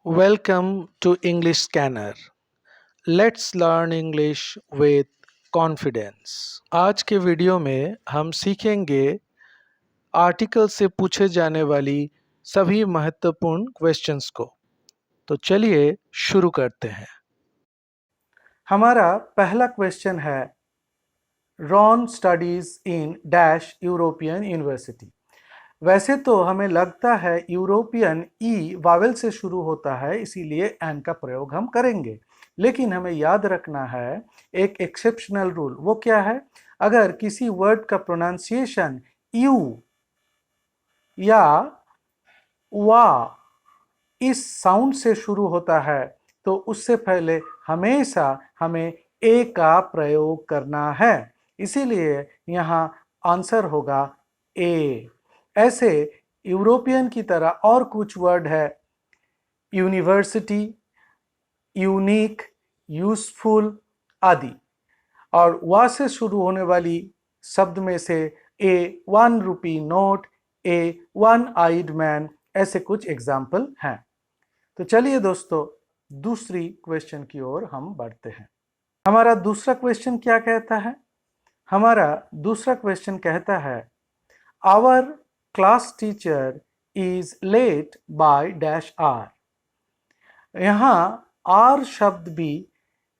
Welcome to English Scanner. Let's learn English with confidence. आज के video में हम सीखेंगे आर्टिकल से पूछे जाने वाली सभी महत्वपूर्ण क्वेश्चंस को। तो चलिए शुरू करते हैं। हमारा पहला क्वेश्चन है Ron studies in dash European university. वैसे तो हमें लगता है यूरोपियन ई वावेल से शुरू होता है, इसीलिए एन का प्रयोग हम करेंगे, लेकिन हमें याद रखना है एक एक्सेप्शनल रूल। वो क्या है? अगर किसी वर्ड का प्रोनाउंसिएशन यू या वा इस साउंड से शुरू होता है तो उससे पहले हमेशा हमें ए का प्रयोग करना है, इसीलिए यहाँ आंसर होगा ए। ऐसे यूरोपियन की तरह और कुछ वर्ड है, यूनिवर्सिटी, यूनिक, यूजफुल आदि, और वा से शुरू होने वाली शब्द में से ए 1 रुपी नोट, ए 1 आइड मैन, ऐसे कुछ एग्जाम्पल हैं। तो चलिए दोस्तों दूसरी क्वेश्चन की ओर हम बढ़ते हैं। हमारा दूसरा क्वेश्चन क्या कहता है? हमारा दूसरा क्वेश्चन कहता है our class teacher is late by dash R. यहाँ आर शब्द भी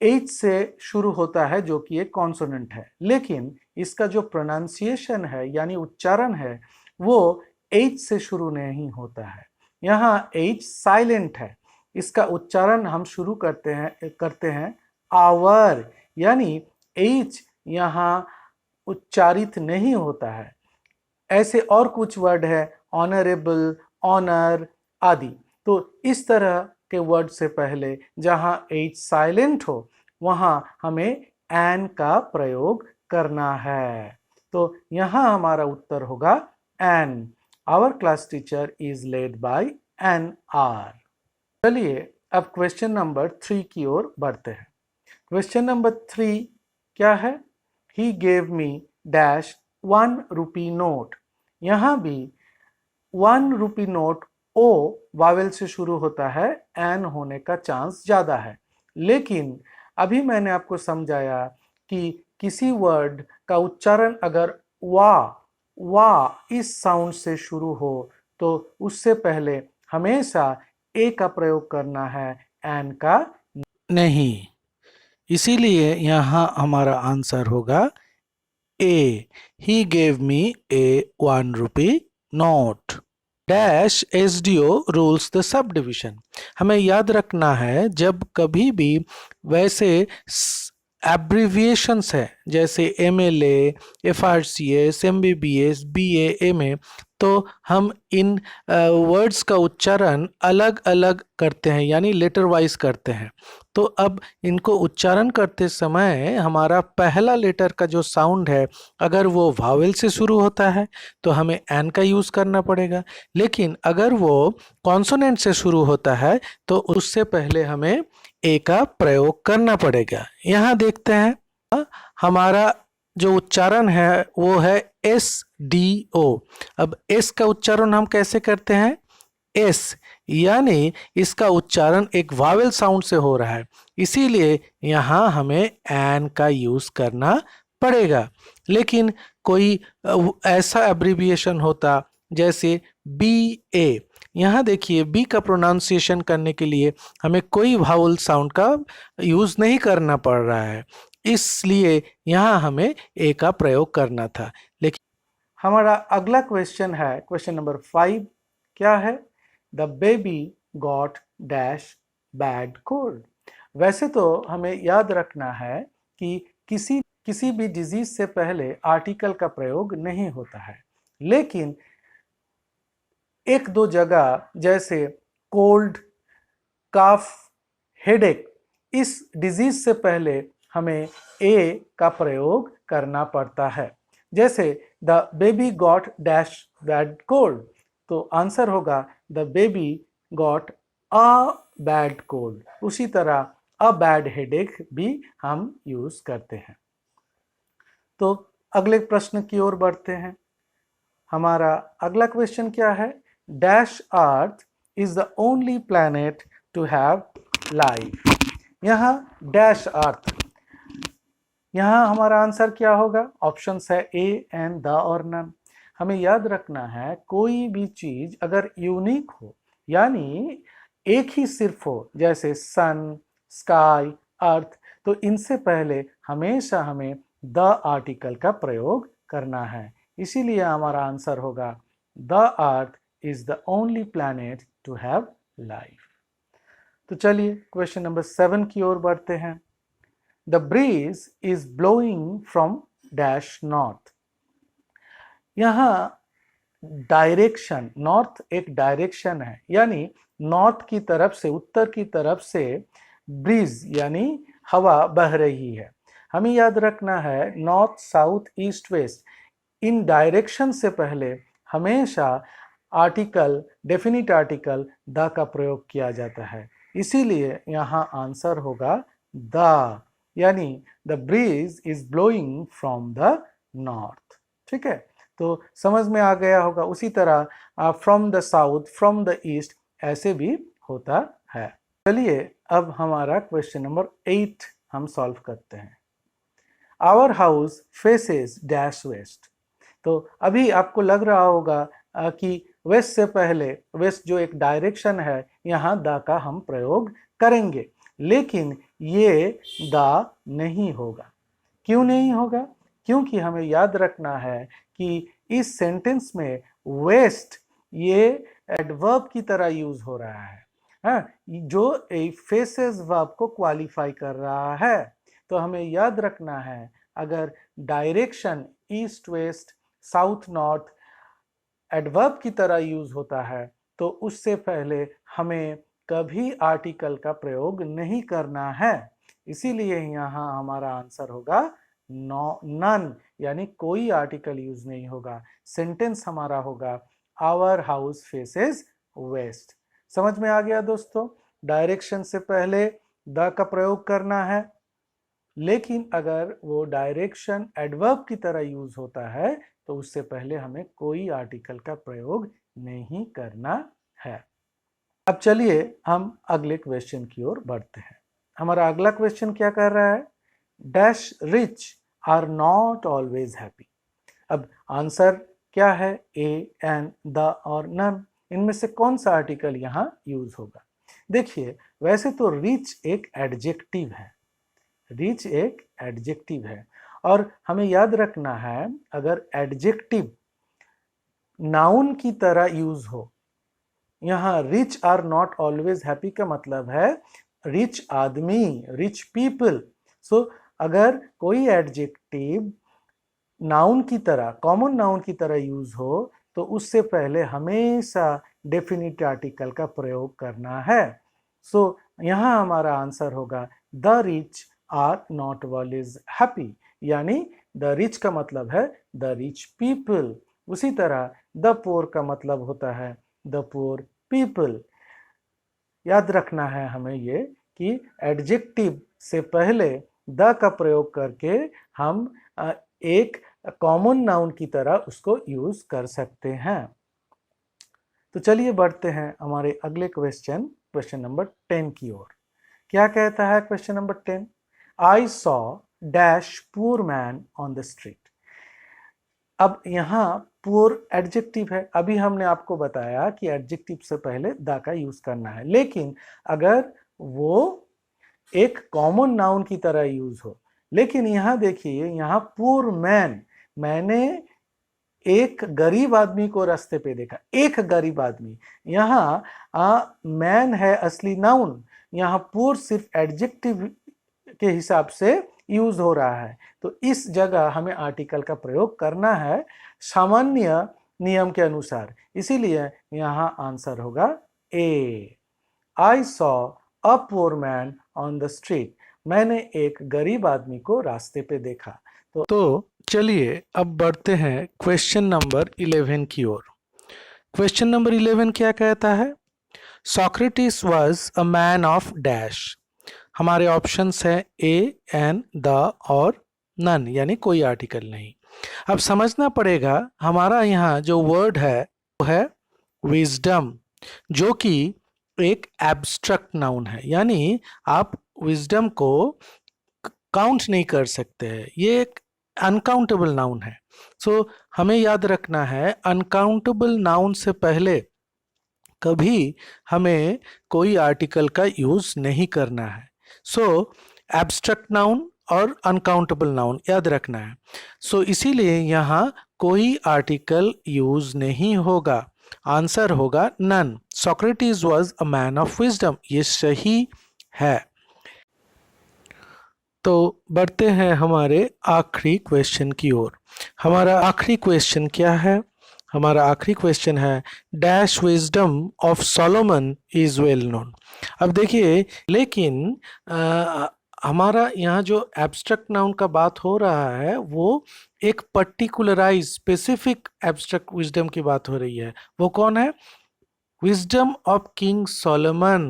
एच से शुरू होता है जो कि एक कॉन्सोनेंट है, लेकिन इसका जो प्रोनाउंसिएशन है यानी उच्चारण है वो एच से शुरू नहीं होता है। यहाँ एच साइलेंट है, इसका उच्चारण हम शुरू करते हैं आवर, यानी एच यहाँ उच्चारित नहीं होता है। ऐसे और कुछ वर्ड है ऑनरेबल, ऑनर आदि। तो इस तरह के वर्ड से पहले जहाँ एच साइलेंट हो वहाँ हमें एन का प्रयोग करना है। तो यहाँ हमारा उत्तर होगा N. Our class teacher is led by N R. चलिए अब क्वेश्चन नंबर 3 की ओर बढ़ते हैं। क्वेश्चन नंबर 3 क्या है? ही gave me dash 1 rupee note. यहाँ भी 1 रुपी नोट ओ वावेल से शुरू होता है, एन होने का चांस ज़्यादा है, लेकिन अभी मैंने आपको समझाया कि किसी वर्ड का उच्चारण अगर वा इस साउंड से शुरू हो तो उससे पहले हमेशा ए का प्रयोग करना है, एन का नहीं। इसीलिए यहाँ हमारा आंसर होगा A. He gave me a 1 rupee note. Dash SDO rules the sub division. हमें याद रखना है जब कभी भी वैसे एब्रिविएशंस है जैसे MLA, FRCS, MBBS, BA, MA, तो हम इन वर्ड्स का उच्चारण अलग अलग करते हैं यानी लेटर वाइज करते हैं। तो अब इनको उच्चारण करते समय हमारा पहला लेटर का जो साउंड है अगर वो वावेल से शुरू होता है तो हमें एन का यूज़ करना पड़ेगा, लेकिन अगर वो कॉन्सोनेंट से शुरू होता है तो उससे पहले हमें ए का प्रयोग करना पड़ेगा। यहाँ देखते हैं हमारा जो उच्चारण है वो है एस डी ओ। अब एस का उच्चारण हम कैसे करते हैं? एस, यानी इसका उच्चारण एक वावेल साउंड से हो रहा है, इसीलिए यहाँ हमें एन का यूज करना पड़ेगा। लेकिन कोई ऐसा एब्रिविएशन होता जैसे बी ए, यहाँ देखिए बी का प्रोनाउंसिएशन करने के लिए हमें कोई वावेल साउंड का यूज नहीं करना पड़ रहा है, इसलिए यहाँ हमें ए का प्रयोग करना था। लेकिन हमारा अगला क्वेश्चन है क्वेश्चन नंबर 5। क्या है? The baby got dash bad cold. वैसे तो हमें याद रखना है कि किसी भी डिजीज से पहले आर्टिकल का प्रयोग नहीं होता है, लेकिन एक दो जगह जैसे कोल्ड, काफ, हेडेक, इस डिजीज से पहले हमें ए का प्रयोग करना पड़ता है। जैसे the baby got dash bad cold, तो आंसर होगा the baby got a bad cold. उसी तरह अ बैड हेडेक भी हम यूज करते हैं। तो अगले प्रश्न की ओर बढ़ते हैं। हमारा अगला क्वेश्चन क्या है? Dash earth is the only planet to have life। यहाँ डैश अर्थ, यहाँ हमारा आंसर क्या होगा? ऑप्शंस है ए एंड द और नन। हमें याद रखना है कोई भी चीज अगर यूनिक हो यानी एक ही सिर्फ हो, जैसे सन, स्काई, अर्थ, तो इनसे पहले हमेशा हमें द आर्टिकल का प्रयोग करना है। इसीलिए हमारा आंसर होगा the earth is the only planet to have life. तो चलिए क्वेश्चन नंबर 7 की ओर बढ़ते हैं। The breeze is blowing from dash north। यहाँ डायरेक्शन, नॉर्थ एक डायरेक्शन है, यानी नॉर्थ की तरफ से, उत्तर की तरफ से ब्रीज यानी हवा बह रही है। हमें याद रखना है नॉर्थ, साउथ, ईस्ट, वेस्ट, इन डायरेक्शन से पहले हमेशा आर्टिकल, डेफिनिट आर्टिकल द का प्रयोग किया जाता है। इसीलिए यहाँ आंसर होगा द, यानी the breeze is blowing from the north. ठीक है, तो समझ में आ गया होगा। उसी तरह from the south, from the east ऐसे भी होता है। चलिए अब हमारा क्वेश्चन नंबर 8 हम सॉल्व करते हैं। Our house faces dash west. तो अभी आपको लग रहा होगा कि वेस्ट से पहले, वेस्ट जो एक डायरेक्शन है, यहाँ द का हम प्रयोग करेंगे, लेकिन ये द नहीं होगा। क्यों नहीं होगा? क्योंकि हमें याद रखना है कि इस सेंटेंस में वेस्ट ये एडवर्ब की तरह यूज हो रहा है, हाँ, जो फेसेस वर्ब को क्वालिफाई कर रहा है। तो हमें याद रखना है अगर direction east west, south north adverb की तरह यूज होता है तो उससे पहले हमें कभी आर्टिकल का प्रयोग नहीं करना है। इसीलिए यहाँ हमारा आंसर होगा नन, यानी कोई आर्टिकल यूज नहीं होगा। सेंटेंस हमारा होगा आवर हाउस फेसेस वेस्ट। समझ में आ गया दोस्तों? डायरेक्शन से पहले द का प्रयोग करना है, लेकिन अगर वो डायरेक्शन एडवर्ब की तरह यूज होता है तो उससे पहले हमें कोई आर्टिकल का प्रयोग नहीं करना है। अब चलिए हम अगले क्वेश्चन की ओर बढ़ते हैं। हमारा अगला क्वेश्चन क्या कर रहा है? Dash rich are not always happy. अब आंसर क्या है? ए एंड द और नन। इनमें से कौन सा आर्टिकल यहाँ यूज होगा? देखिए, वैसे तो रिच एक एडजेक्टिव है, रिच एक एडजेक्टिव है, और हमें याद रखना है अगर एडजेक्टिव नाउन की तरह यूज हो, यहाँ rich are not always happy का मतलब है रिच आदमी, रिच पीपल। सो अगर कोई एडजेक्टिव नाउन की तरह, कॉमन नाउन की तरह यूज हो तो उससे पहले हमेशा डेफिनिट आर्टिकल का प्रयोग करना है। सो यहाँ हमारा आंसर होगा the rich are not always happy, यानी द रिच का मतलब है द रिच पीपल। उसी तरह द पुअर का मतलब होता है द पुअर पीपल। याद रखना है हमें ये कि एडजेक्टिव से पहले द का प्रयोग करके हम एक कॉमन नाउन की तरह उसको यूज कर सकते हैं। तो चलिए बढ़ते हैं हमारे अगले क्वेश्चन, क्वेश्चन नंबर 10 की ओर। क्या कहता है question number 10? I saw dash poor man on the street. अब यहाँ पुअर एडजेक्टिव है, अभी हमने आपको बताया कि एडजेक्टिव से पहले द का यूज करना है, लेकिन अगर वो एक कॉमन नाउन की तरह यूज हो, लेकिन यहाँ देखिए, यहाँ पुअर मैन, मैंने एक गरीब आदमी को रास्ते पे देखा, एक गरीब आदमी। यहाँ मैन है असली नाउन, यहाँ पुअर सिर्फ एडजेक्टिव के हिसाब से यूज हो रहा है, तो इस जगह हमें आर्टिकल का प्रयोग करना है सामान्य नियम के अनुसार। इसीलिए यहाँ आंसर होगा A. I saw a poor man on the street. मैंने एक गरीब आदमी को रास्ते पे देखा। तो चलिए अब बढ़ते हैं क्वेश्चन नंबर 11 की ओर। क्वेश्चन नंबर 11 क्या कहता है? Socrates was a man of dash. हमारे ऑप्शंस हैं ए एंड द और नन, यानी कोई आर्टिकल नहीं। अब समझना पड़ेगा हमारा यहाँ जो वर्ड है वो है विजडम, जो कि एक एब्स्ट्रैक्ट नाउन है, यानी आप विजडम को काउंट नहीं कर सकते हैं, ये एक अनकाउंटेबल नाउन है। सो हमें याद रखना है, अनकाउंटेबल नाउन से पहले कभी हमें कोई आर्टिकल का यूज नहीं करना है। सो एब्स्ट्रैक्ट नाउन और अनकाउंटेबल नाउन याद रखना है। सो इसीलिए यहाँ कोई आर्टिकल यूज नहीं होगा, आंसर होगा none. Socrates was a man of wisdom, ये सही है। तो बढ़ते हैं हमारे आखिरी क्वेश्चन की ओर। हमारा आखिरी क्वेश्चन क्या है? हमारा आखिरी क्वेश्चन है dash wisdom of Solomon is well known. अब देखिए, लेकिन हमारा यहाँ जो एब्स्ट्रैक्ट नाउन का बात हो रहा है वो एक पर्टिकुलराइज स्पेसिफिक एब्स्ट्रैक्ट विजडम की बात हो रही है। वो कौन है? Wisdom of king Solomon.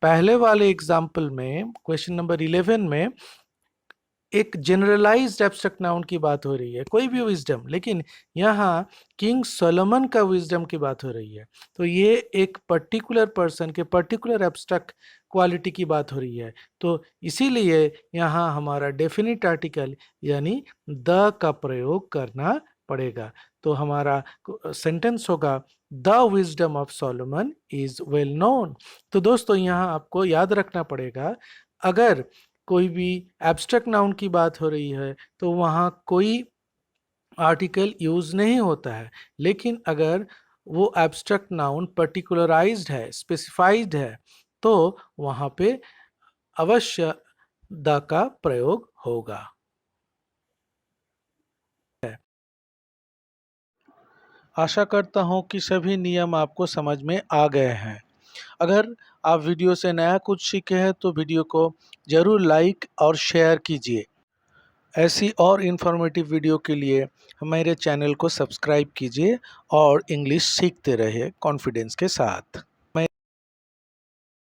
पहले वाले एग्जाम्पल में, क्वेश्चन नंबर 11 में, एक जनरलाइज्ड एब्स्ट्रैक्ट नाउन की बात हो रही है, कोई भी विजडम, लेकिन यहाँ किंग सोलोमन का विजडम की बात हो रही है। तो ये एक पर्टिकुलर पर्सन के पर्टिकुलर एब्स्ट्रैक्ट क्वालिटी की बात हो रही है। तो इसीलिए यहाँ हमारा डेफिनिट आर्टिकल यानी द का प्रयोग करना पड़ेगा। तो हमारा सेंटेंस होगा the wisdom of Solomon is well known. तो दोस्तों, यहाँ आपको याद रखना पड़ेगा, अगर कोई भी एब्स्ट्रैक्ट नाउन की बात हो रही है तो वहाँ कोई आर्टिकल यूज नहीं होता है, लेकिन अगर वो एब्स्ट्रैक्ट नाउन पर्टिकुलराइज्ड है, स्पेसिफाइड है, तो वहाँ पे अवश्य द का प्रयोग होगा। आशा करता हूँ कि सभी नियम आपको समझ में आ गए हैं। अगर आप वीडियो से नया कुछ सीखे हैं तो वीडियो को ज़रूर लाइक और शेयर कीजिए। ऐसी और इन्फॉर्मेटिव वीडियो के लिए हमारे चैनल को सब्सक्राइब कीजिए और इंग्लिश सीखते रहिए कॉन्फिडेंस के साथ।